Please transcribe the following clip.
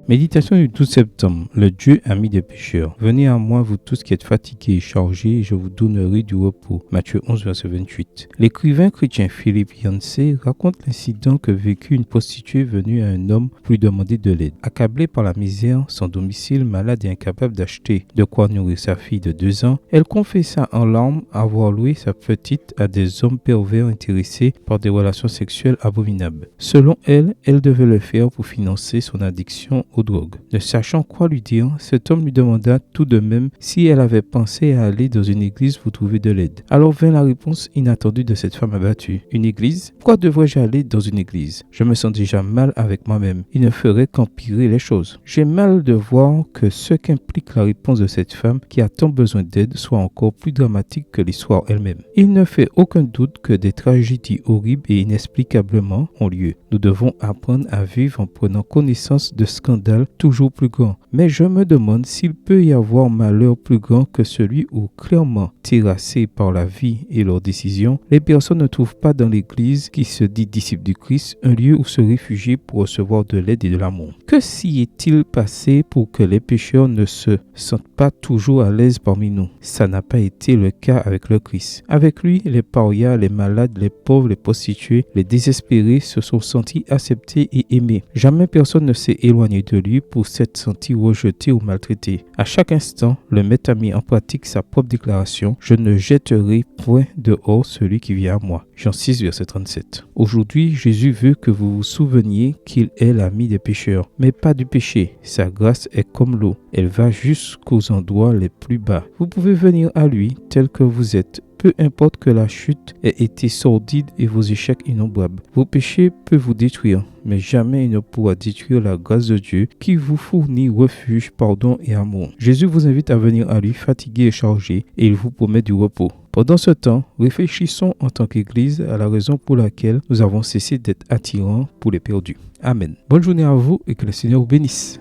Méditation du 12 septembre. Le Dieu ami des pécheurs. Venez à moi, vous tous qui êtes fatigués et chargés, et je vous donnerai du repos. Matthieu 11, verset 28. L'écrivain chrétien Philippe Yancey raconte l'incident que vécut une prostituée venue à un homme pour lui demander de l'aide. Accablée par la misère, son domicile, malade et incapable d'acheter de quoi nourrir sa fille de 2 ans, elle confessa en larmes avoir loué sa petite à des hommes pervers intéressés par des relations sexuelles abominables. Selon elle, elle devait le faire pour financer son addiction aux drogues. Ne sachant quoi lui dire, cet homme lui demanda tout de même si elle avait pensé à aller dans une église pour trouver de l'aide. Alors vint la réponse inattendue de cette femme abattue. Une église? Pourquoi devrais-je aller dans une église? Je me sens déjà mal avec moi-même. Il ne ferait qu'empirer les choses. J'ai mal de voir que ce qu'implique la réponse de cette femme qui a tant besoin d'aide soit encore plus dramatique que l'histoire elle-même. Il ne fait aucun doute que des tragédies horribles et inexplicablement ont lieu. Nous devons apprendre à vivre en prenant connaissance de scandales toujours plus grands. Mais je me demande s'il peut y avoir malheur plus grand que celui où, clairement terrassés par la vie et leurs décisions, les personnes ne trouvent pas dans l'Église, qui se dit disciple du Christ, un lieu où se réfugier pour recevoir de l'aide et de l'amour. Que s'y est-il passé pour que les pécheurs ne se sentent pas toujours à l'aise parmi nous? Ça n'a pas été le cas avec le Christ. Avec lui, les parias, les malades, les pauvres, les prostituées, les désespérés se sont sentis acceptés et aimés. Jamais personne ne s'est éloigné de lui pour s'être senti rejeté ou maltraité. À chaque instant, le maître a mis en pratique sa propre déclaration: « Je ne jetterai point dehors celui qui vient à moi ». Jean 6, verset 37. Aujourd'hui, Jésus veut que vous vous souveniez qu'il est l'ami des pécheurs, mais pas du péché. Sa grâce est comme l'eau. Elle va jusqu'aux endroits les plus bas. Vous pouvez venir à lui tel que vous êtes. Peu importe que la chute ait été sordide et vos échecs innombrables. Vos péchés peuvent vous détruire, mais jamais il ne pourra détruire la grâce de Dieu qui vous fournit refuge, pardon et amour. Jésus vous invite à venir à lui fatigué et chargé, et il vous promet du repos. Pendant ce temps, réfléchissons en tant qu'Église à la raison pour laquelle nous avons cessé d'être attirants pour les perdus. Amen. Bonne journée à vous et que le Seigneur vous bénisse.